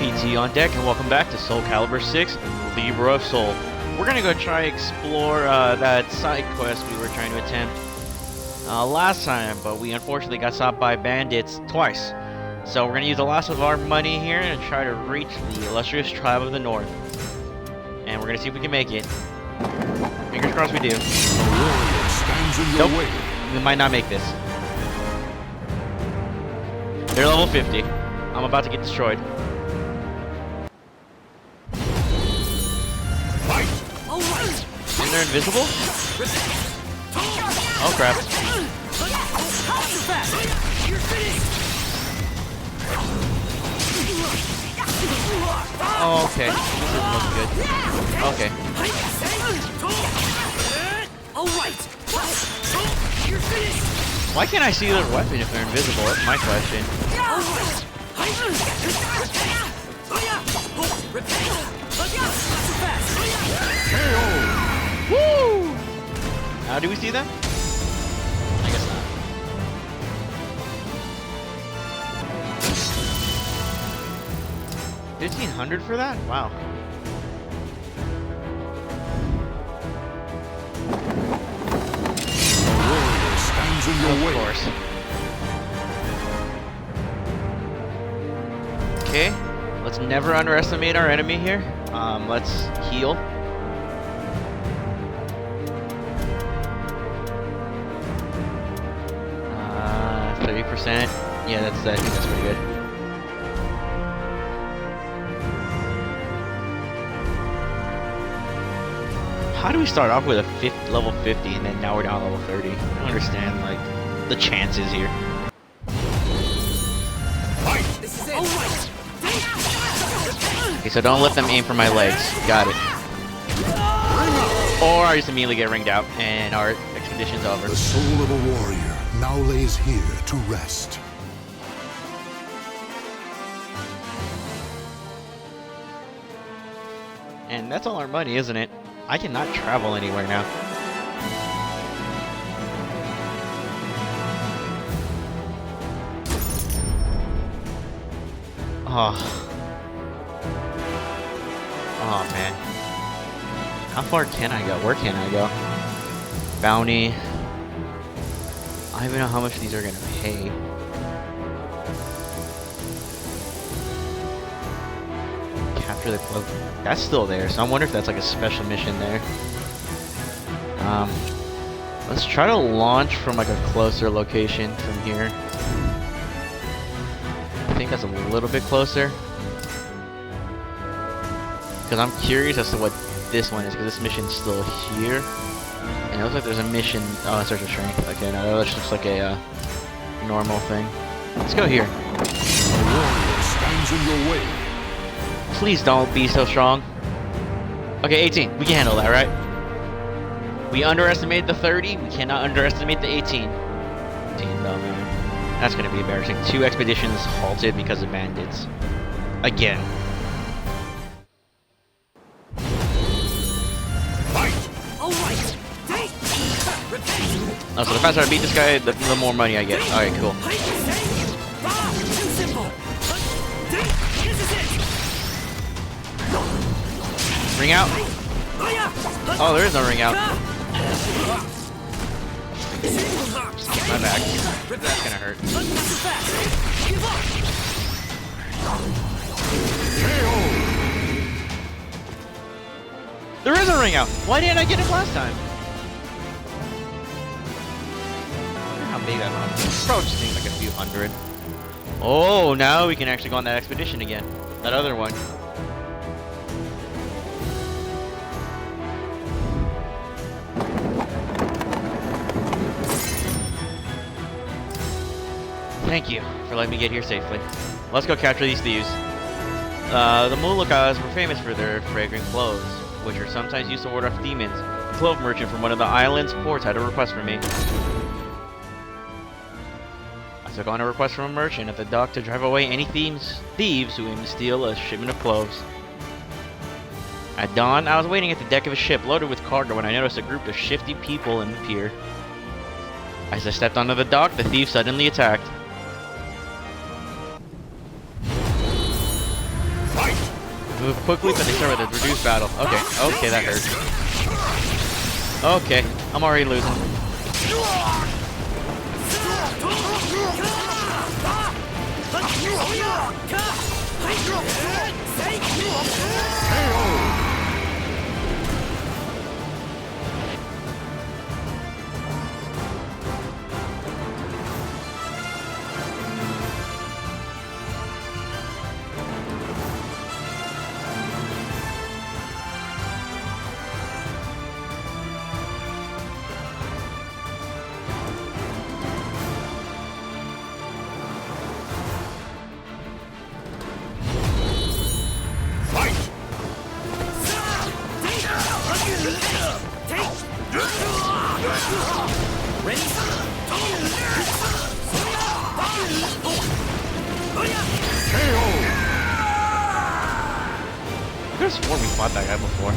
PT on deck, and welcome back to SoulCalibur 6, Libra of Soul. We're gonna go try explore that side quest we were trying to attempt last time, but we unfortunately got stopped by bandits twice. So we're gonna use the last of our money here and try to reach the illustrious tribe of the north. And we're gonna see if we can make it. Fingers crossed we do. Nope, we might not make this. They're level 50. I'm about to get destroyed. And they're invisible? Oh crap. Oh, okay. This isn't looking good. Okay. Why can't I see their weapon if they're invisible? That's my question. Woo! How do we see them? I guess not. $1,500 for that? Wow. Warrior stands in your way. Of course. Okay, let's never underestimate our enemy here. Let's heal. 30%. Yeah, I think that's pretty good. How do we start off with a level 50 and then now we're down to level 30? I don't understand, like, the chances here. Okay, so don't let them aim for my legs. Got it. Or I just immediately get ringed out and our expedition's over. The soul of a warrior now lays here to rest. And that's all our money, isn't it? I cannot travel anywhere now. Oh. Oh man. How far can I go? Where can I go? Bounty. I don't even know how much these are gonna pay. Capture the cloak. That's still there, so I wonder if that's like a special mission there. Let's try to launch from like a closer location from here. I think that's a little bit closer. Because I'm curious as to what this one is, because this mission's still here. And it looks like there's a mission. Oh, it's search of strength. Okay, no, that looks just like a normal thing. Let's go here. The warrior stands in your way. Please don't be so strong. Okay, 18. We can handle that, right? We underestimated the 30. We cannot underestimate the 18. 18 though, man. That's gonna be embarrassing. 2 expeditions halted because of bandits. Again. Oh, so the faster I beat this guy, the more money I get. Alright, cool. Ring out? Oh, there is no ring out. My back. That's gonna hurt. There is a ring out! Why didn't I get it last time? How big that was. Probably just seems like a few hundred. Oh, now we can actually go on that expedition again. That other one. Thank you for letting me get here safely. Let's go capture these thieves. The Moluccas were famous for their fragrant cloves, which are sometimes used to ward off demons. A clove merchant from one of the island's ports had a request for me. I took on a request from a merchant at the dock to drive away any thieves who aim to steal a shipment of cloves. At dawn, I was waiting at the deck of a ship loaded with cargo when I noticed a group of shifty people in the pier. As I stepped onto the dock, the thieves suddenly attacked. Move quickly, but they start with a reduced battle. Okay, okay, that hurt. Okay, I'm already losing. I could have sworn we fought that guy before.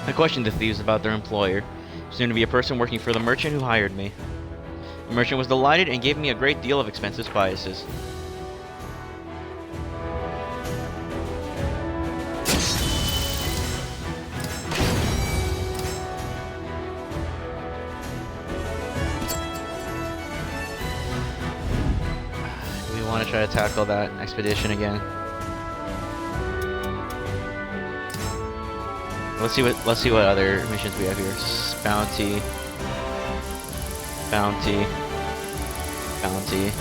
I questioned the thieves about their employer, soon to be a person working for the merchant who hired me. The merchant was delighted and gave me a great deal of expensive spices. Do we want to try to tackle that expedition again? Let's see what other missions we have here. Bounty. Bounty. Bounty.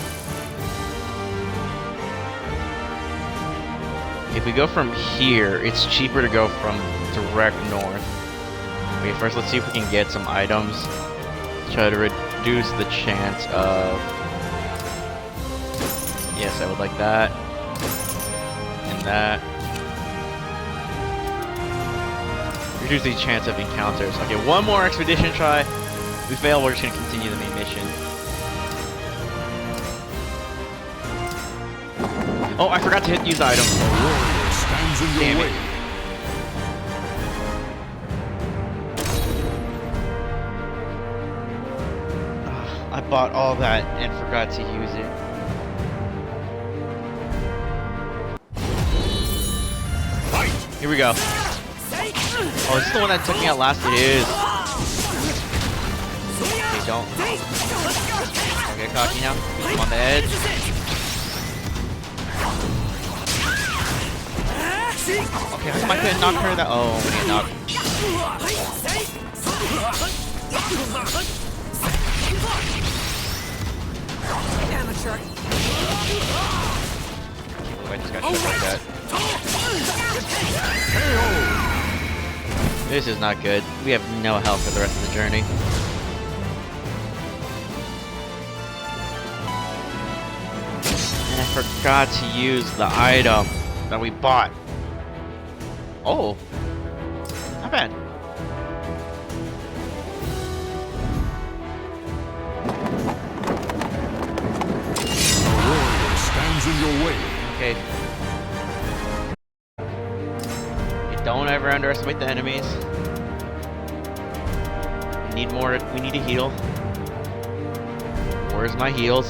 If we go from here, it's cheaper to go from direct north. Okay, first let's see if we can get some items to try to reduce the chance of... Yes, I would like that. And that. Reduce the chance of encounters. Okay, one more expedition try. If we fail, we're just gonna continue the main mission. Oh, I forgot to use the item. Damn it. I bought all that and forgot to use it. Here we go. Oh, is this the one that took me out last? It is. Okay, don't get cocky now. I'm on the edge. Okay, how come I couldn't knock her that? Oh, I'm gonna get knocked. Oh, I just got shot like that. This is not good. We have no health for the rest of the journey. And I forgot to use the item that we bought. Oh, not bad. A warrior stands in your way. Okay. Don't ever underestimate the enemies. We need more. We need to heal. Where's my heals?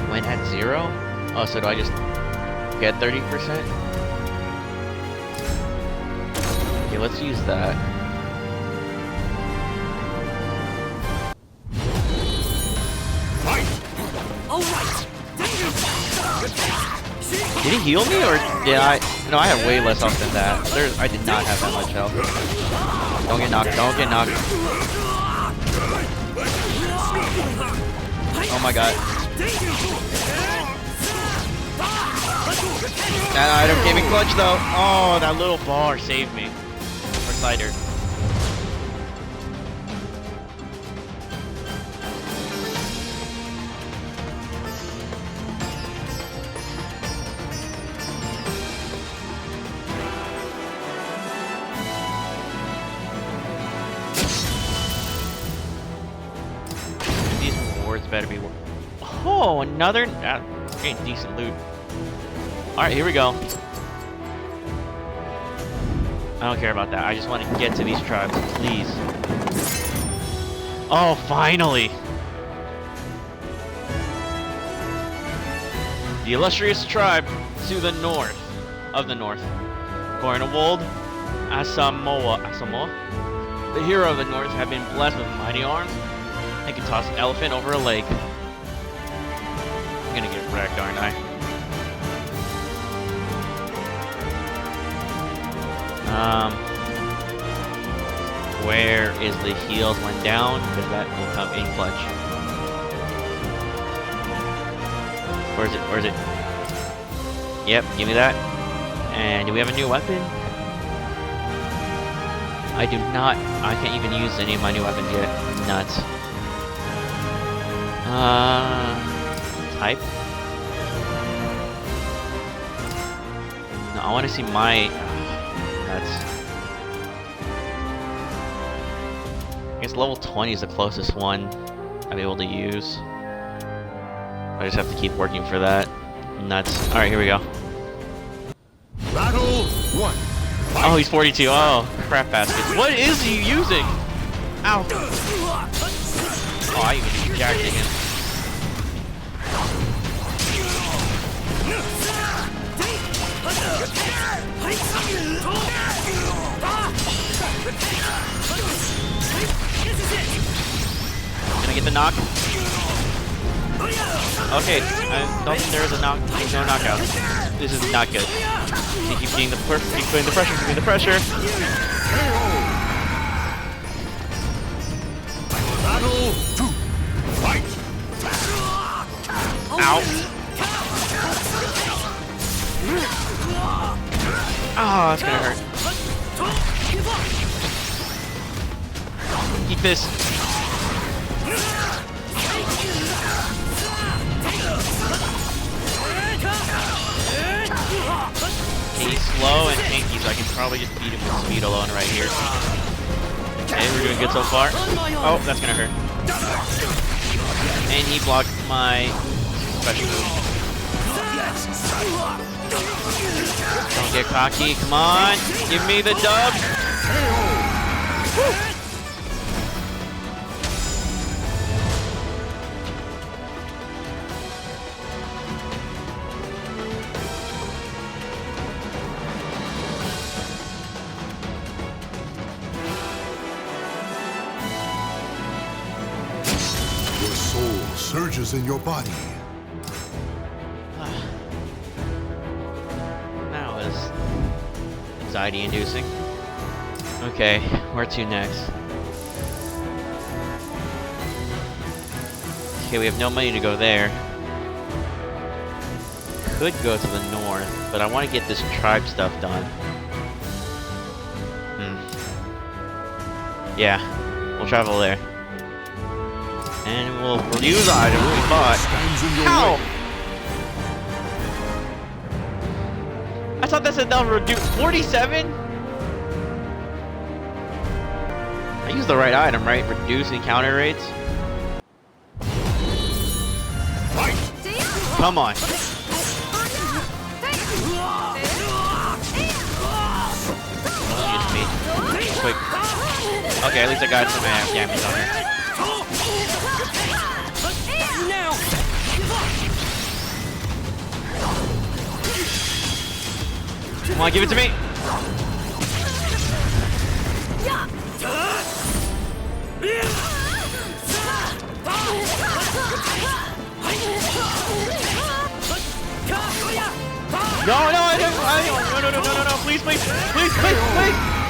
Went at 0? Oh, so do I just get 30%? Okay, let's use that. Did he heal me or did I? No, I have way less health than that. I did not have that much health. Don't get knocked. Don't get knocked. Oh my god. That item came in clutch though. Oh, that little bar saved me. Or cider. words better be. Oh, another. Getting decent loot. All right, here we go. I don't care about that. I just want to get to these tribes, please. Oh, finally! The illustrious tribe to the north of the north. Gornawold, Asamoah, the hero of the north, have been blessed with mighty arms and can toss an elephant over a lake. I'm gonna get wrecked, aren't I? Where is the heals went down? Because that will come in clutch. Where is it? Where is it? Yep, give me that. And do we have a new weapon? I do not. I can't even use any of my new weapons yet. Nuts. Type. No, I want to see my. Nuts. I guess level 20 is the closest one I'm able to use. I just have to keep working for that. Nuts. Alright, here we go. Battle 1. Fight. Oh, he's 42. Oh, crap baskets. What is he using? Ow. Oh, I even jacked him. Can I get the knock? Okay, I don't think there is a knock. There's no knockout. This is not good. He keeps getting the keep putting the pressure, keeping the pressure. Battle 2. Fight. Ow. Oh, that's gonna hurt. Keep this. He's slow and tanky, so I can probably just beat him with speed alone right here. Okay, we're doing good so far. Oh, that's gonna hurt. And he blocked my special move. Don't get cocky, come on! Give me the dub! Woo. Your soul surges in your body. That was anxiety-inducing. Okay, where to next? Okay, we have no money to go there. Could go to the north, but I want to get this tribe stuff done. Yeah, we'll travel there. And we'll use items we bought. Ow! I thought that said they'll reduce 47? I used the right item, right? Reduce encounter rates. Fight. Come on. Excuse me. Quick. Okay, at least I got some damage on her. Come on, give it to me. No, I don't, no, please, please.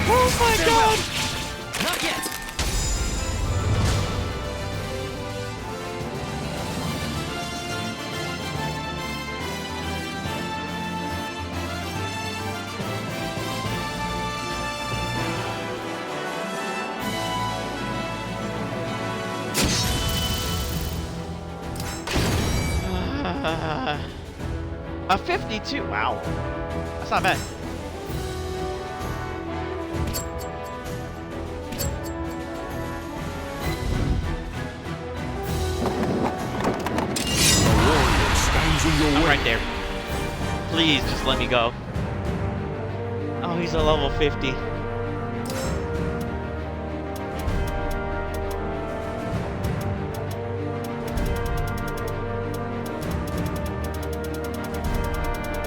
Oh my god. Not yet. A 52. Wow. That's not bad. I'm right there. Please, just let me go. Oh, he's a level 50.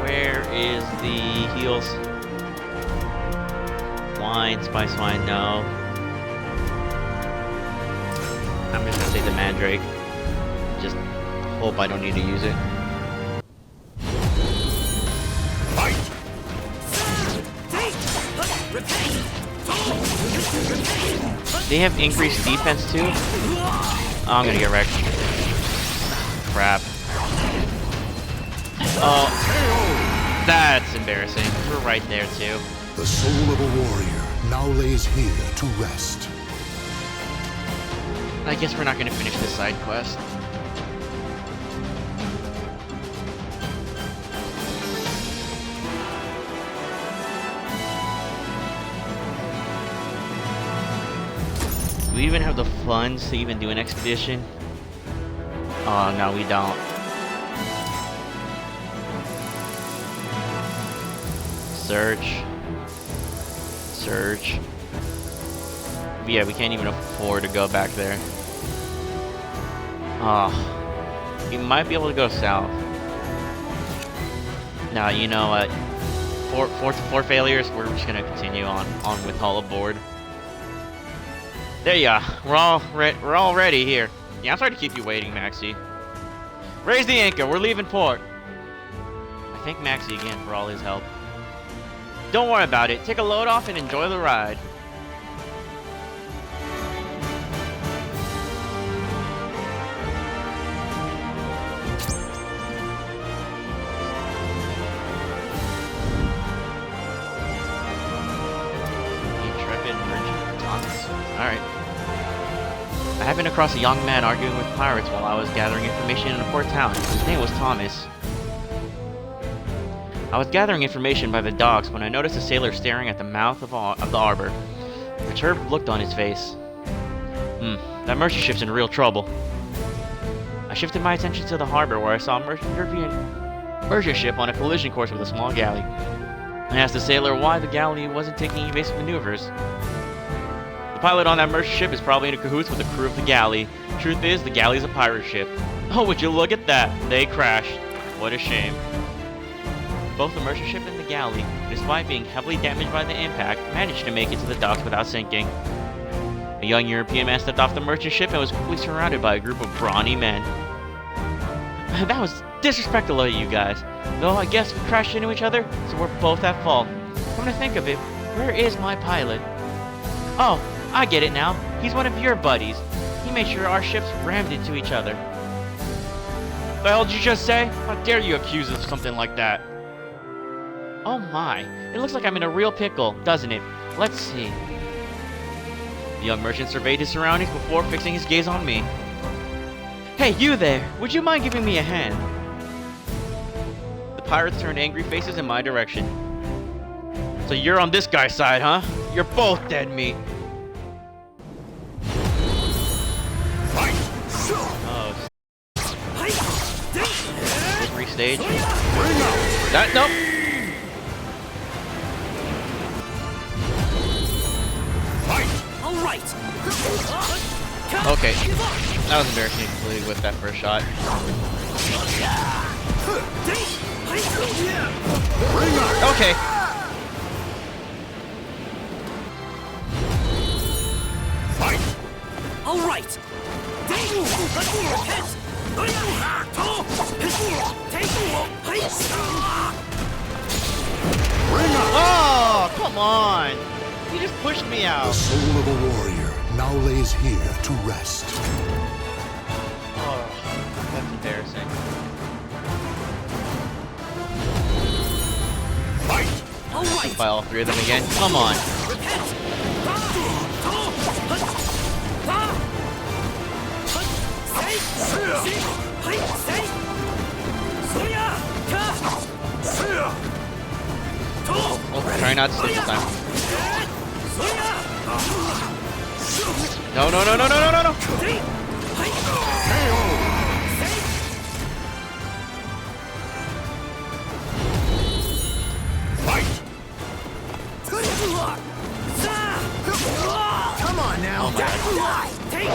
Where is the heals? Wine, spice wine, no. I'm just gonna take the mandrake. Just hope I don't need to use it. They have increased defense too? Oh, I'm gonna get wrecked. Crap. Oh, that's embarrassing. We're right there too. The soul of a warrior now lays here to rest. I guess we're not gonna finish this side quest. Do we even have the funds to even do an expedition? Oh, no, we don't. Search. Search. Yeah, we can't even afford to go back there. Oh. We might be able to go south. Now, you know what? Four failures, we're just gonna continue on with all aboard. There you are. We're all ready here. Yeah, I'm sorry to keep you waiting, Maxi. Raise the anchor. We're leaving port. I thank Maxi again for all his help. Don't worry about it. Take a load off and enjoy the ride. Intrepid merchant Thomas. Alright. I happened across a young man arguing with pirates while I was gathering information in a port town. His name was Thomas. I was gathering information by the docks when I noticed a sailor staring at the mouth of the harbor. A perturbed look on his face. That merchant ship's in real trouble. I shifted my attention to the harbor where I saw a European merchant ship on a collision course with a small galley. I asked the sailor why the galley wasn't taking evasive maneuvers. The pilot on that merchant ship is probably in cahoots with the crew of the galley. Truth is, the galley's a pirate ship. Oh, would you look at that? They crashed. What a shame. Both the merchant ship and the galley, despite being heavily damaged by the impact, managed to make it to the docks without sinking. A young European man stepped off the merchant ship and was quickly surrounded by a group of brawny men. That was disrespectful of you guys. Though I guess we crashed into each other, so we're both at fault. Come to think of it, where is my pilot? Oh, I get it now. He's one of your buddies. He made sure our ships rammed into each other. The hell did you just say? How dare you accuse us of something like that? Oh my, it looks like I'm in a real pickle, doesn't it? Let's see. The young merchant surveyed his surroundings before fixing his gaze on me. Hey, you there! Would you mind giving me a hand? The pirates turned angry faces in my direction. So you're on this guy's side, huh? You're both dead meat. Oh. Restage. That, nope. Okay, that was embarrassing to completely whip that first shot. Okay. All right. Oh, come on! You just pushed me out. The soul of a warrior now lays here to rest. Oh, that's embarrassing. All right. By all three of them again. Come on. Oh, try not to slip this time. No, no, no, no, no, no, no, no! She's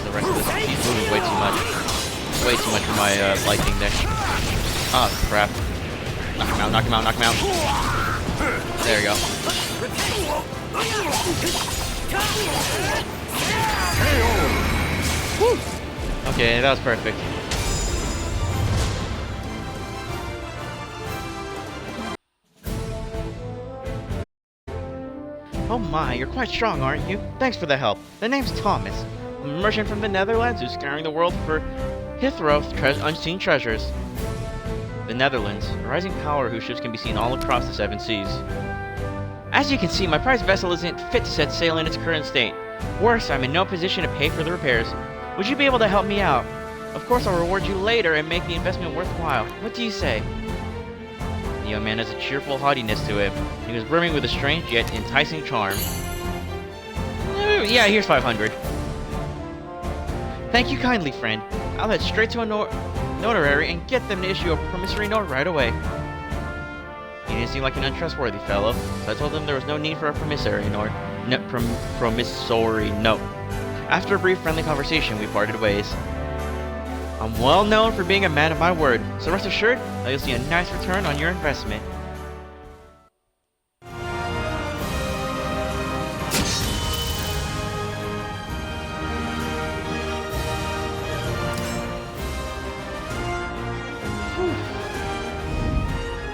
the rest of this. She's moving way too much. Way too much for my lightning there. Oh crap. Knock him out, knock him out, knock him out. There you go. Woo. Okay, that was perfect. Oh my, you're quite strong, aren't you? Thanks for the help. The name's Thomas. I'm a merchant from the Netherlands who's scouring the world for Hithroth unseen treasures. The Netherlands, a rising power whose ships can be seen all across the seven seas. As you can see, my prized vessel isn't fit to set sail in its current state. Worse, I'm in no position to pay for the repairs. Would you be able to help me out? Of course, I'll reward you later and make the investment worthwhile. What do you say? The young man has a cheerful haughtiness to him. He was brimming with a strange yet enticing charm. Yeah, here's 500. Thank you kindly, friend. I'll head straight to a notary and get them to issue a promissory note right away. He didn't seem like an untrustworthy fellow, so I told him there was no need for a promissory note. Promissory note. After a brief friendly conversation, we parted ways. I'm well known for being a man of my word, so rest assured that you'll see a nice return on your investment.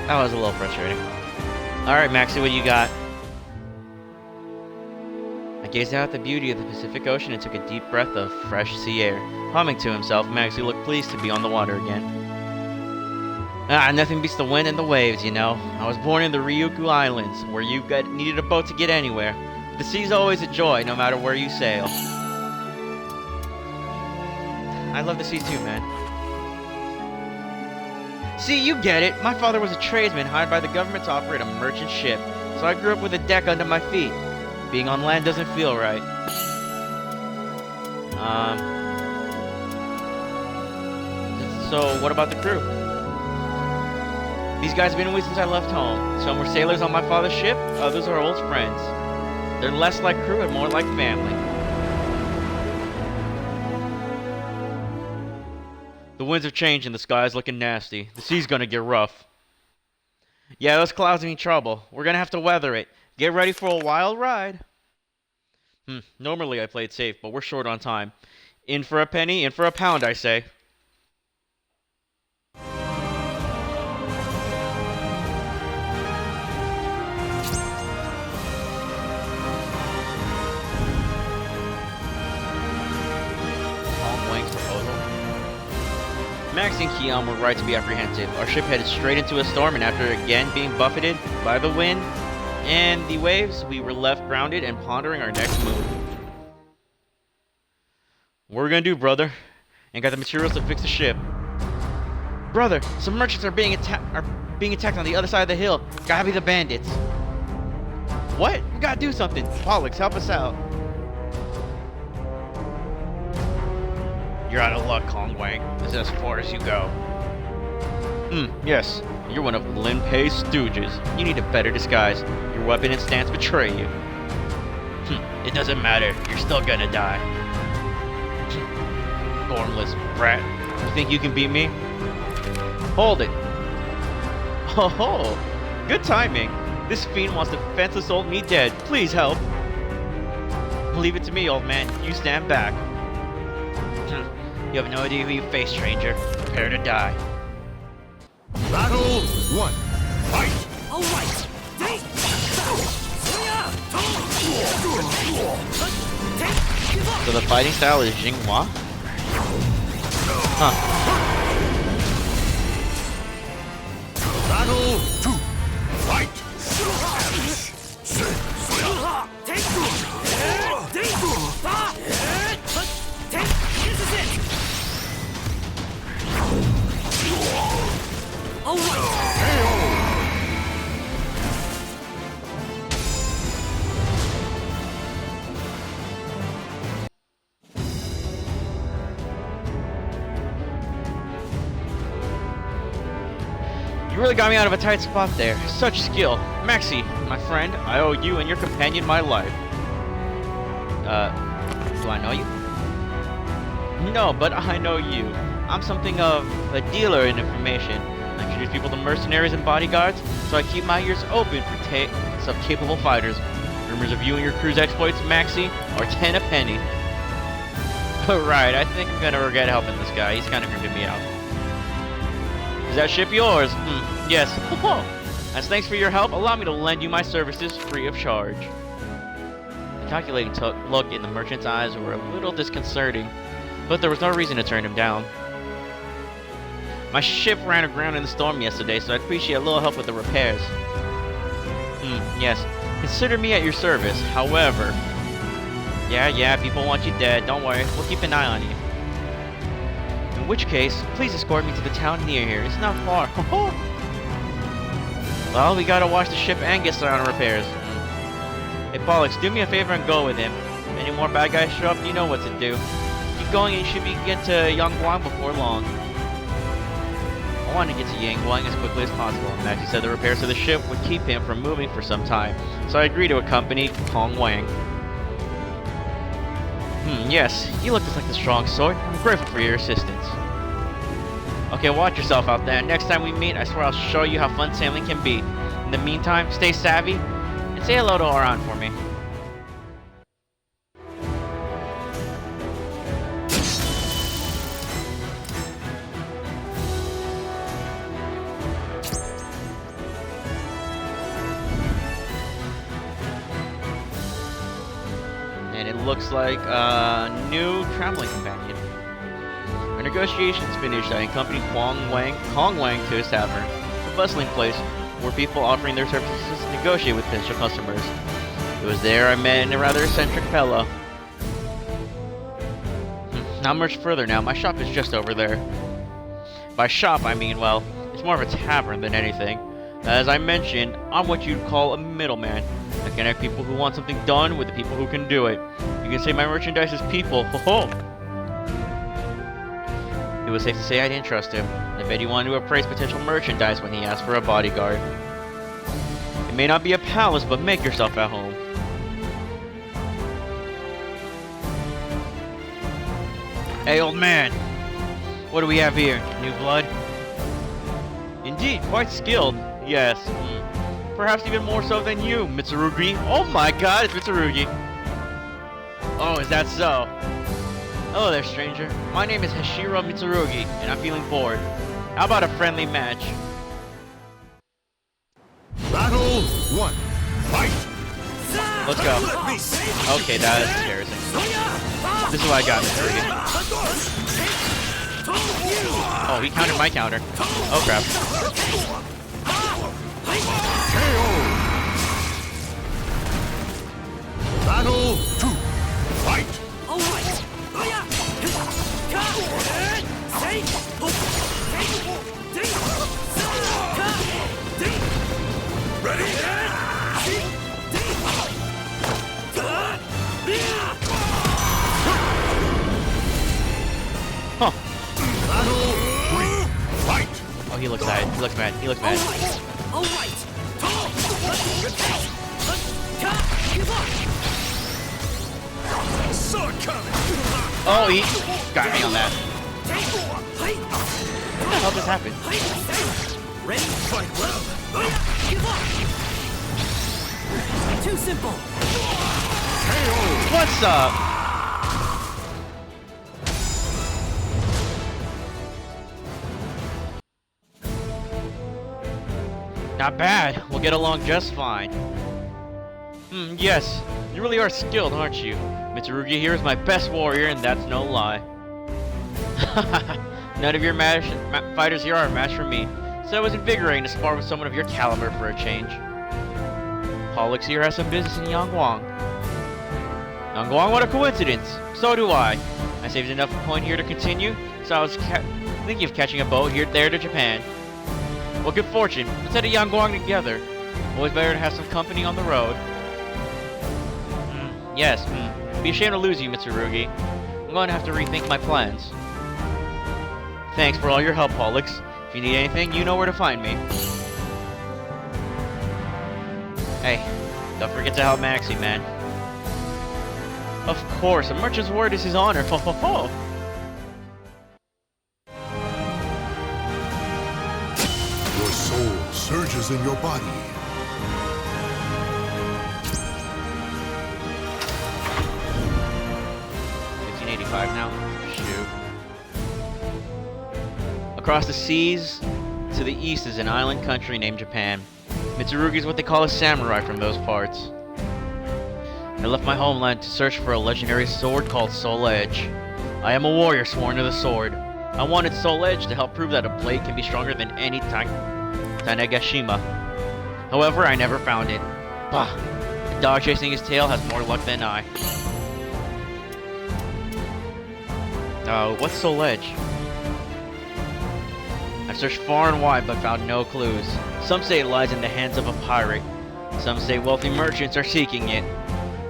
That was a little frustrating. Alright, Maxi, what you got? I gazed out at the beauty of the Pacific Ocean and took a deep breath of fresh sea air. Humming to himself, Maxi looked pleased to be on the water again. Nothing beats the wind and the waves, you know. I was born in the Ryukyu Islands, where you needed a boat to get anywhere. The sea's always a joy, no matter where you sail. I love the sea too, man. See, you get it. My father was a tradesman hired by the government to operate a merchant ship, so I grew up with a deck under my feet. Being on land doesn't feel right. So what about the crew? These guys have been with me since I left home. Some were sailors on my father's ship, others are old friends. They're less like crew and more like family. The winds have changed and the sky's looking nasty. The sea's gonna get rough. Yeah, those clouds mean trouble. We're gonna have to weather it. Get ready for a wild ride. Normally I played safe, but we're short on time. In for a penny, in for a pound, I say. Maxi and Keon were right to be apprehensive. Our ship headed straight into a storm, and after again being buffeted by the wind and the waves, we were left grounded and pondering our next move. What are we gonna do, brother? Ain't got the materials to fix the ship. Brother, some merchants are being attacked on the other side of the hill. Gotta be the bandits. What? We gotta do something. Pollux, help us out. You're out of luck, Kong Wang. This is as far as you go. Yes. You're one of Lin Pei's stooges. You need a better disguise. Your weapon and stance betray you. It doesn't matter. You're still gonna die. Thornless brat. You think you can beat me? Hold it. Oh, good timing. This fiend wants to defenseless old me dead. Please help. Leave it to me, old man. You stand back. You have no idea who you face, stranger. Prepare to die. Battle 1. Fight! All right. So the fighting style is Jinghua? Huh. Battle 2. Fight! This is it. All right. You really got me out of a tight spot there. Such skill. Maxi, my friend, I owe you and your companion my life. Do I know you? No, but I know you. I'm something of a dealer in information. I introduce people to mercenaries and bodyguards, so I keep my ears open for tales of capable fighters. Rumors of you and your crew's exploits, Maxi, are 10 a penny. Right, I think I'm gonna regret helping this guy. He's kind of creeping me out. Is that ship yours? Yes. As thanks for your help, allow me to lend you my services free of charge. The calculating look in the merchant's eyes were a little disconcerting, but there was no reason to turn him down. My ship ran aground in the storm yesterday, so I'd appreciate a little help with the repairs. Yes. Consider me at your service. However... Yeah, people want you dead. Don't worry. We'll keep an eye on you. In which case, please escort me to the town near here. It's not far. Well, we gotta watch the ship and get started on repairs. Hey, Pollux, do me a favor and go with him. If any more bad guys show up, you know what to do. Keep going and you should be getting to Yangguang before long. I want to get to Yangguang as quickly as possible. Maxi said the repairs to the ship would keep him from moving for some time, so I agreed to accompany Kong Wang. Yes, you look just like the strong sword. I'm grateful for your assistance. Okay, watch yourself out there. Next time we meet, I swear I'll show you how fun sailing can be. In the meantime, stay savvy, and say hello to Oran for me. And it looks like a new traveling companion. Our negotiations finished. I accompanied Kong Wang to his tavern, a bustling place where people offering their services negotiate with potential customers. It was there I met a rather eccentric fellow. Not much further now. My shop is just over there. By shop, I mean, well, it's more of a tavern than anything. As I mentioned, I'm what you'd call a middleman. I connect people who want something done with the people who can do it. You can say my merchandise is people. Ho-ho! It was safe to say I didn't trust him. I bet he wanted to appraise potential merchandise when he asked for a bodyguard. It may not be a palace, but make yourself at home. Hey, old man! What do we have here? New blood? Indeed, quite skilled. Yes. Perhaps even more so than you, Mitsurugi. Oh my god, it's Mitsurugi! Oh, is that so? Hello there, stranger. My name is Hashiro Mitsurugi, and I'm feeling bored. How about a friendly match? Battle 1. Fight! Let's go. Okay, that is embarrassing. This is what I got, Mitsurugi. Oh, he countered my counter. Oh crap. Battle 2. Fight! Ready? Huh. Battle 3. Fight! Oh, he looks mad. He looks mad. He looks mad. All right. Oh, he got me on that. What the hell just happened? Ready? Fight well. Give up. Too simple. What's up? Not bad. We'll get along just fine. Yes. You really are skilled, aren't you? Mitsurugi here is my best warrior, and that's no lie. None of your fighters here are a match for me, so it was invigorating to spar with someone of your caliber for a change. Pollux here has some business in Yangguang. Yangguang, what a coincidence! So do I. I saved enough coin here to continue, so I was thinking of catching a boat there to Japan. Well, good fortune. Let's head to Yangguang together. Always better to have some company on the road. Yes, Be ashamed to lose you, Mitsurugi. I'm going to have to rethink my plans. Thanks for all your help, Pollux. If you need anything, you know where to find me. forget to help Maxi, man. Of course, a merchant's word is his honor. Ho ho ho! Your soul surges in your body. Now. Shoot. Across the seas to the east is an island country named Japan. Mitsurugi is what they call a samurai from those parts. I left my homeland to search for a legendary sword called Soul Edge. I am a warrior sworn to the sword. I wanted Soul Edge to help prove that a blade can be stronger than any Tanegashima. However, I never found it. Bah! The dog chasing his tail has more luck than I. What's Soul Edge? I've searched far and wide but found no clues. Some say it lies in the hands of a pirate. Some say wealthy merchants are seeking it.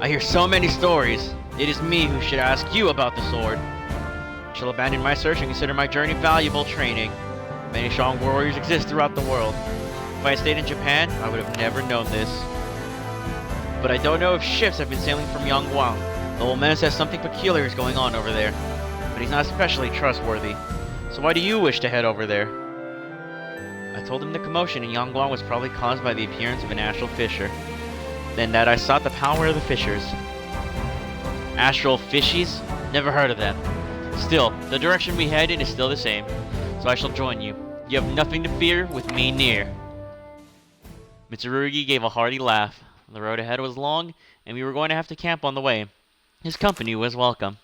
I hear so many stories. It is me who should ask you about the sword. I shall abandon my search and consider my journey valuable training. Many strong warriors exist throughout the world. If I had stayed in Japan, I would have never known this. But I don't know if ships have been sailing from Yangguang. The old man says something peculiar is going on over there. But he's not especially trustworthy. So why do you wish to head over there? I told him the commotion in Yangguang was probably caused by the appearance of an astral fisher. Then that I sought the power of the fishers. Astral fishies? Never heard of them. Still, the direction we head in is still the same. So I shall join you. You have nothing to fear with me near. Mitsurugi gave a hearty laugh. The road ahead was long, and we were going to have to camp on the way. His company was welcome.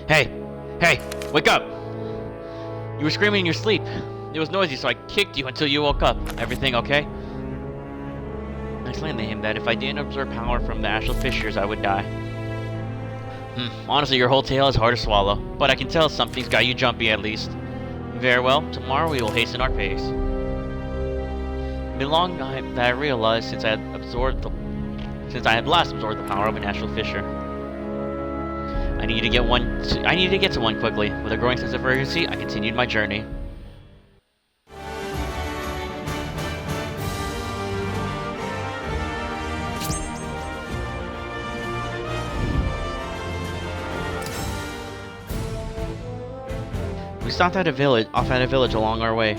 Hey! Hey! Wake up! You were screaming in your sleep. It was noisy, so I kicked you until you woke up. Everything okay? I explained to him that if I didn't absorb power from the astral fissures, I would die. Honestly, your whole tale is hard to swallow, but I can tell something's got you jumpy at least. Very well, tomorrow we will hasten our pace. It's been long that I realized since I had last absorbed the power of an astral fissure. I needed to get to one quickly. With a growing sense of urgency, I continued my journey. We stopped at a village along our way,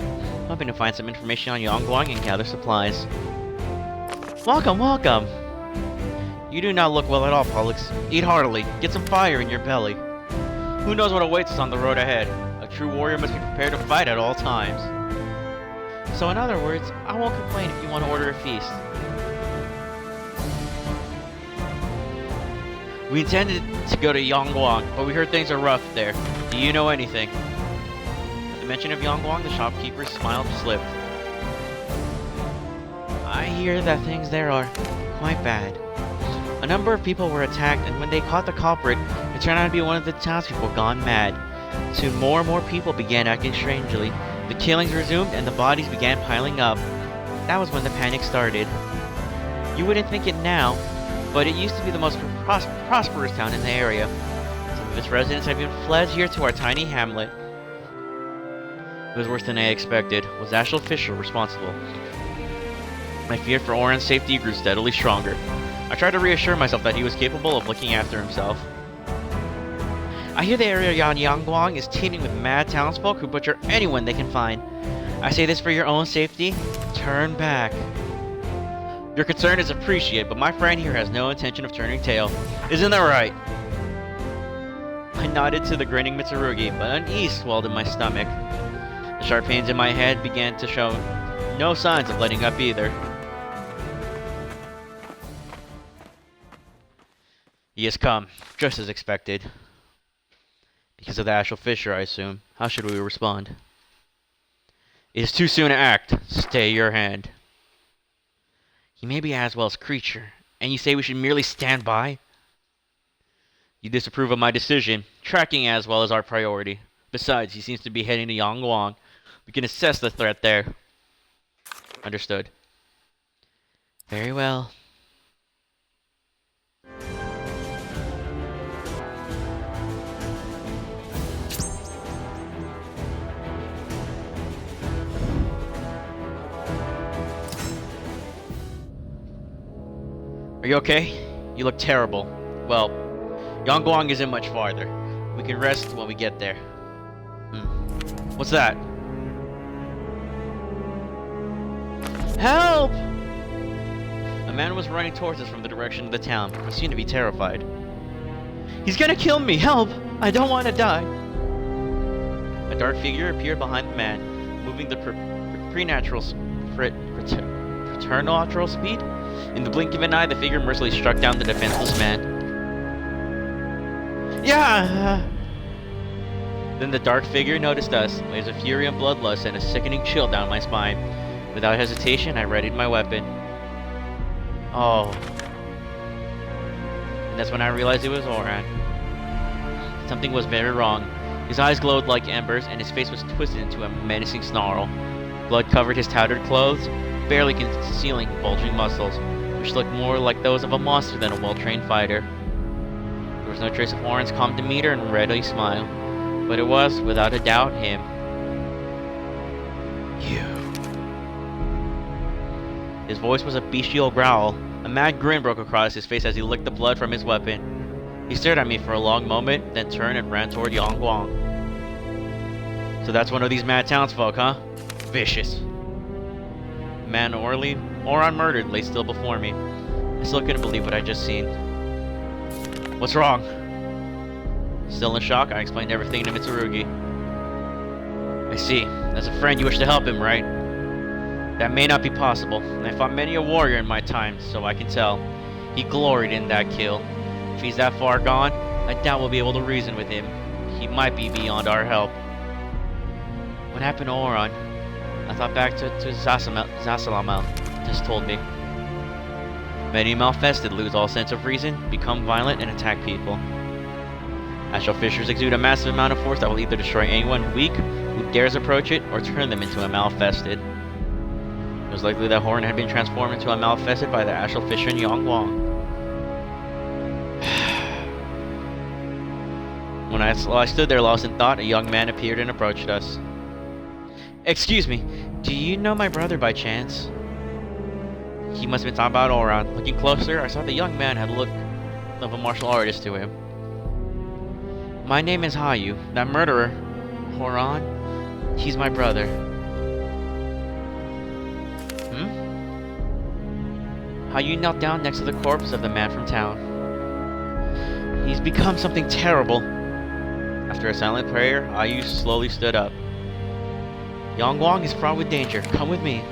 hoping to find some information on Yangguang and gather supplies. Welcome, welcome! You do not look well at all, Pollux. Eat heartily. Get some fire in your belly. Who knows what awaits us on the road ahead? A true warrior must be prepared to fight at all times. So in other words, I won't complain if you want to order a feast. We intended to go to Yangguang, but we heard things are rough there. Do you know anything? At the mention of Yangguang, the shopkeeper's smile slipped. I hear that things there are quite bad. A number of people were attacked, and when they caught the culprit, it turned out to be one of the townspeople gone mad. Soon more and more people began acting strangely. The killings resumed, and the bodies began piling up. That was when the panic started. You wouldn't think it now, but it used to be the most prosperous town in the area. Some of its residents have even fled here to our tiny hamlet. It was worse than I expected. Was Ashel Fisher responsible? My fear for Oren's safety grew steadily stronger. I tried to reassure myself that he was capable of looking after himself. I hear the area around Yangguang is teeming with mad townsfolk who butcher anyone they can find. I say this for your own safety. Turn back. Your concern is appreciated, but my friend here has no intention of turning tail. Isn't that right? I nodded to the grinning Mitsurugi, but unease swelled in my stomach. The sharp pains in my head began to show no signs of letting up either. He has come, just as expected. Because of the Ashel Fisher, I assume. How should we respond? It is too soon to act. Stay your hand. He may be Aswell's creature, and you say we should merely stand by? You disapprove of my decision. Tracking Aswell is our priority. Besides, he seems to be heading to Yangguang. We can assess the threat there. Understood. Very well. Are you okay? You look terrible. Well, Yangguang isn't much farther. We can rest when we get there. What's that? Help! A man was running towards us from the direction of the town. He seemed to be terrified. He's gonna kill me! Help! I don't want to die! A dark figure appeared behind the man, moving the preternatural speed. In the blink of an eye, the figure mercilessly struck down the defenseless man. Yeah! Then the dark figure noticed us. Waves of fury and bloodlust sent a sickening chill down my spine. Without hesitation, I readied my weapon. Oh. And that's when I realized it was Oran. Something was very wrong. His eyes glowed like embers, and his face was twisted into a menacing snarl. Blood covered his tattered clothes, barely concealing bulging muscles, which looked more like those of a monster than a well-trained fighter. There was no trace of Oran's calm demeanor and ready smile, but it was, without a doubt, him. You. His voice was a bestial growl. A mad grin broke across his face as he licked the blood from his weapon. He stared at me for a long moment, then turned and ran toward Yangguang. So that's one of these mad townsfolk, huh? Vicious. The man Oran murdered lay still before me. I still couldn't believe what I'd just seen. What's wrong? Still in shock, I explained everything to Mitsurugi. I see. As a friend, you wish to help him, right? That may not be possible. I fought many a warrior in my time, so I can tell. He gloried in that kill. If he's that far gone, I doubt we'll be able to reason with him. He might be beyond our help. What happened to Oran? I thought back to Zasalamel just told me. Many malfested lose all sense of reason, become violent, and attack people. Astral fissures exude a massive amount of force that will either destroy anyone weak who dares approach it, or turn them into a malfested. It was likely that Horan had been transformed into a malfested by the astral fissure in Yangguang. While I stood there lost in thought, a young man appeared and approached us. Excuse me, do you know my brother by chance? He must have been talking about Oran. Looking closer, I saw the young man had a look of a martial artist to him. My name is Hayu. That murderer, Horan, he's my brother. Hayu knelt down next to the corpse of the man from town. He's become something terrible. After a silent prayer, Hayu slowly stood up. Yangguang is fraught with danger. Come with me.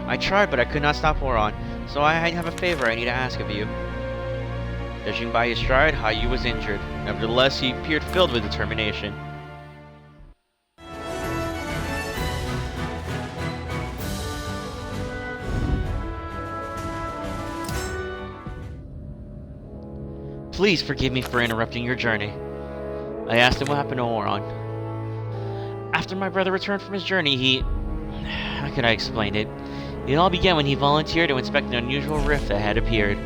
I tried, but I could not stop Horan, so I have a favor I need to ask of you. Judging by his stride, Hayu was injured. Nevertheless, he appeared filled with determination. Please forgive me for interrupting your journey. I asked him what happened to Oran. After my brother returned from his journey, he... How can I explain it? It all began when he volunteered to inspect an unusual rift that had appeared.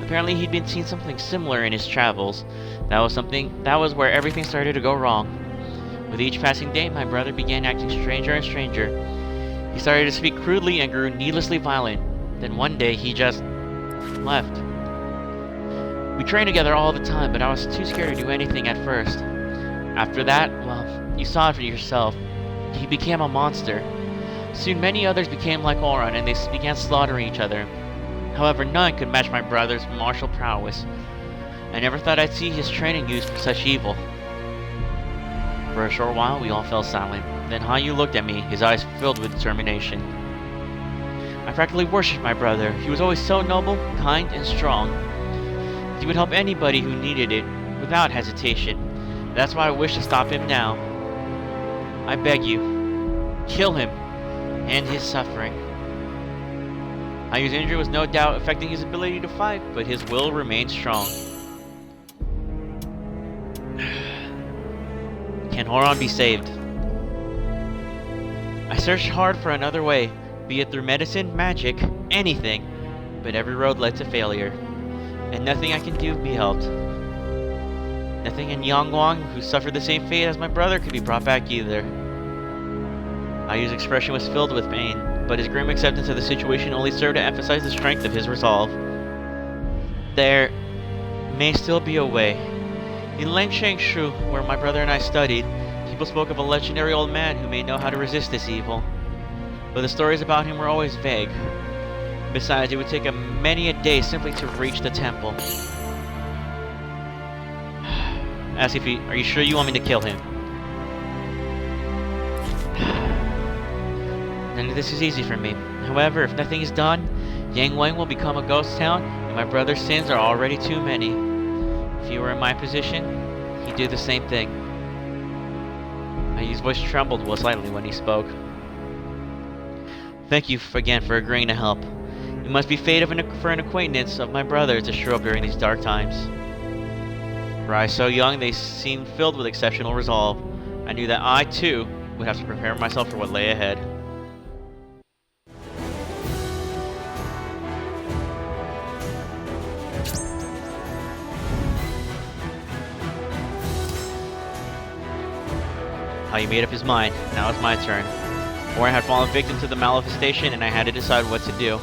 Apparently he'd been seeing something similar in his travels. That was where everything started to go wrong. With each passing day, my brother began acting stranger and stranger. He started to speak crudely and grew needlessly violent. Then one day, he just... left. We trained together all the time, but I was too scared to do anything at first. After that, well, you saw it for yourself. He became a monster. Soon many others became like Oran, and they began slaughtering each other. However, none could match my brother's martial prowess. I never thought I'd see his training used for such evil. For a short while, we all fell silent. Then Hayu looked at me, his eyes filled with determination. I practically worshipped my brother. He was always so noble, kind, and strong. He would help anybody who needed it, without hesitation. That's why I wish to stop him now. I beg you, kill him, end his suffering. Hayu's injury was no doubt affecting his ability to fight, but his will remained strong. Can Horan be saved? I searched hard for another way, be it through medicine, magic, anything, but every road led to failure, and nothing I can do be helped. Nothing in Yangwang, who suffered the same fate as my brother, could be brought back either. Ayu's expression was filled with pain, but his grim acceptance of the situation only served to emphasize the strength of his resolve. There may still be a way. In Lengshangshu, where my brother and I studied, people spoke of a legendary old man who may know how to resist this evil. But the stories about him were always vague. Besides, it would take many a day simply to reach the temple. Ask if are you sure you want me to kill him? None of this is easy for me. However, if nothing is done, Yangwang will become a ghost town, and my brother's sins are already too many. If he were in my position, he'd do the same thing. Ayu's voice trembled slightly when he spoke. Thank you again for agreeing to help. It must be fate for an acquaintance of my brother to show up during these dark times. For I so young, they seemed filled with exceptional resolve. I knew that I, too, would have to prepare myself for what lay ahead. Ayu made up his mind. Now it's my turn. Warren had fallen victim to the manifestation, and I had to decide what to do.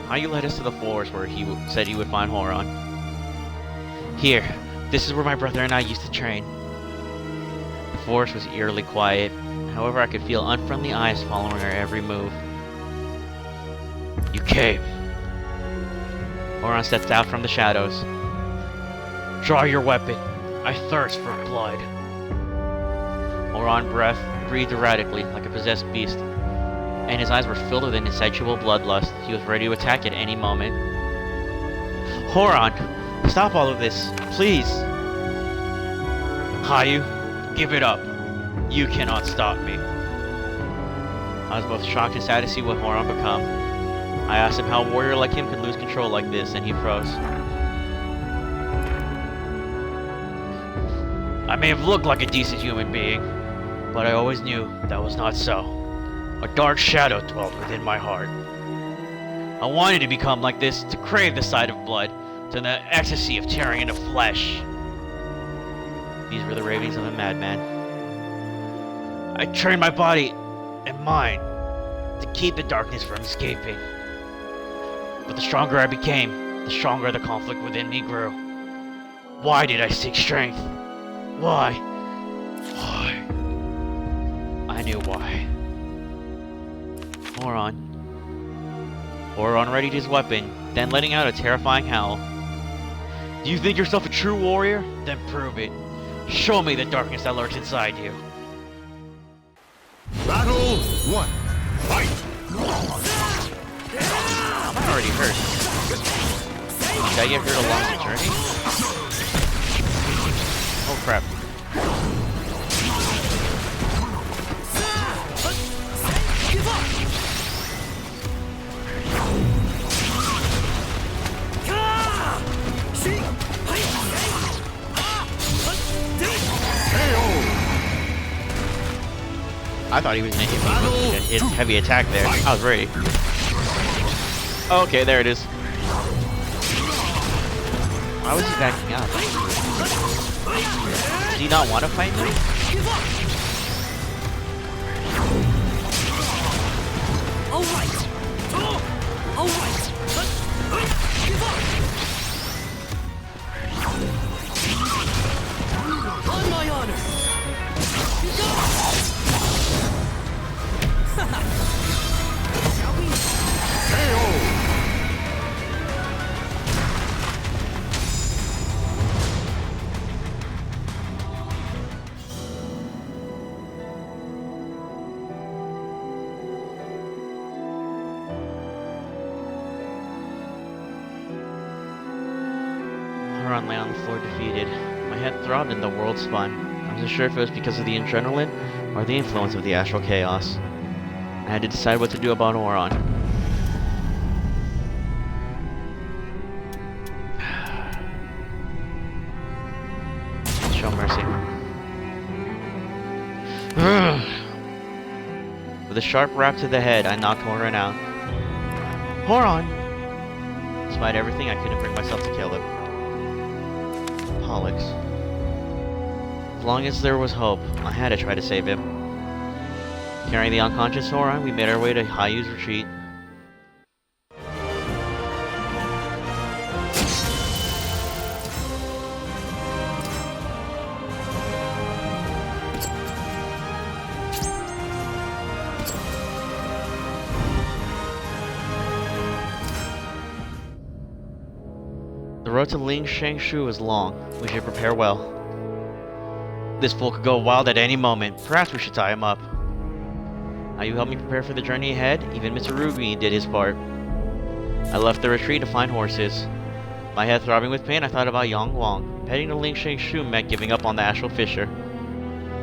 Ayu led us to the forest where he said he would find Horon. Here, this is where my brother and I used to train. The forest was eerily quiet. However, I could feel unfriendly eyes following our every move. You came. Horon stepped out from the shadows. Draw your weapon. I thirst for blood. Horon breathed erratically, like a possessed beast, and his eyes were filled with an insatiable bloodlust. He was ready to attack at any moment. Horon, stop all of this, please. Ayu, give it up. You cannot stop me. I was both shocked and sad to see what Horon become. I asked him how a warrior like him could lose control like this, and he froze. I may have looked like a decent human being, but I always knew that was not so. A dark shadow dwelt within my heart. I wanted to become like this, to crave the sight of blood, to the ecstasy of tearing into flesh. These were the ravings of a madman. I trained my body and mind to keep the darkness from escaping. But the stronger I became, the stronger the conflict within me grew. Why did I seek strength? Why? Why? I knew why. Horon readied his weapon, then letting out a terrifying howl. Do you think yourself a true warrior? Then prove it. Show me the darkness that lurks inside you. Battle 1. Fight! I'm already hurt. Did I get hurt along the journey? Oh crap. I thought he was gonna hit me with his heavy attack there. I was ready. Okay, there it is. Why was he backing up? Did he not want to fight me? Alright! Alright! Give up! On my honor! Shall we? Horon lay on the floor defeated. My head throbbed and the world spun. I wasn't sure if it was because of the adrenaline or the influence of the astral chaos. I had to decide what to do about Horon. Show mercy. With a sharp rap to the head, I knocked Horan out. Horan! Despite everything, I couldn't bring myself to kill him. Pollux. As long as there was hope, I had to try to save him. Carrying the unconscious Horan, we made our way to Hayu's retreat. The road to Ling Shangshu is long. We should prepare well. This fool could go wild at any moment. Perhaps we should tie him up. Now you help me prepare for the journey ahead. Even Mr. Ruby did his part. I left the retreat to find horses. My head throbbing with pain, I thought about Yang Wang. Heading to Ling Shangshu meant giving up on the Astral Fisher.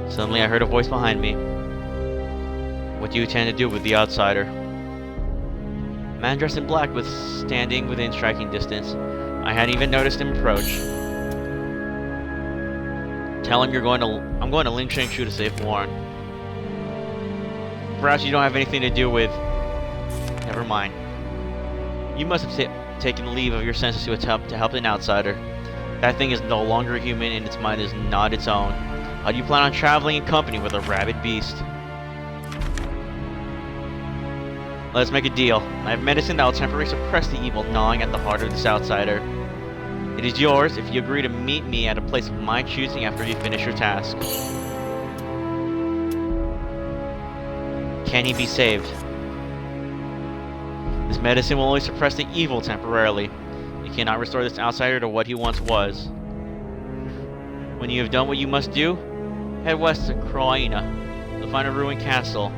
Suddenly I heard a voice behind me. What do you intend to do with the outsider? A man dressed in black was standing within striking distance. I hadn't even noticed him approach. Tell him I'm going to Ling Shangshu to save Warren. Perhaps you don't have anything to do with... Never mind. You must have taken leave of your senses to attempt to help an outsider. That thing is no longer human and its mind is not its own. How do you plan on traveling in company with a rabid beast? Let's make a deal. I have medicine that will temporarily suppress the evil gnawing at the heart of this outsider. It is yours if you agree to meet me at a place of my choosing after you finish your task. Can he be saved? This medicine will only suppress the evil temporarily. It cannot restore this outsider to what he once was. When you have done what you must do, head west to Croina. You'll find a ruined castle.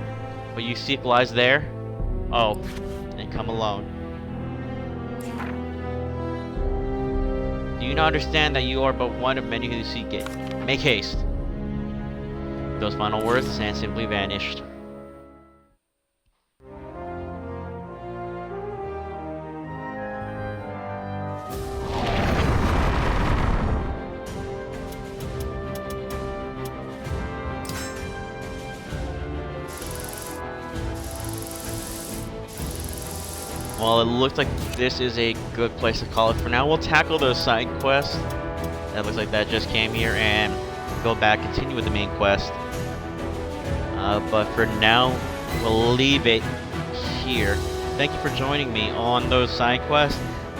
What you seek lies there. Oh, and come alone. Do you not understand that you are but one of many who seek it? Make haste. With those final words, the sand simply vanished. Well, it looks like this is a good place to call it for now. We'll tackle those side quests. That looks like that just came here, and go back, continue with the main quest. But for now, we'll leave it here. Thank you for joining me on those side quests,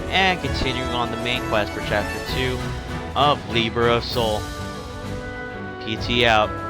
and continuing on the main quest for Chapter 2 of Libra of Soul. PT out.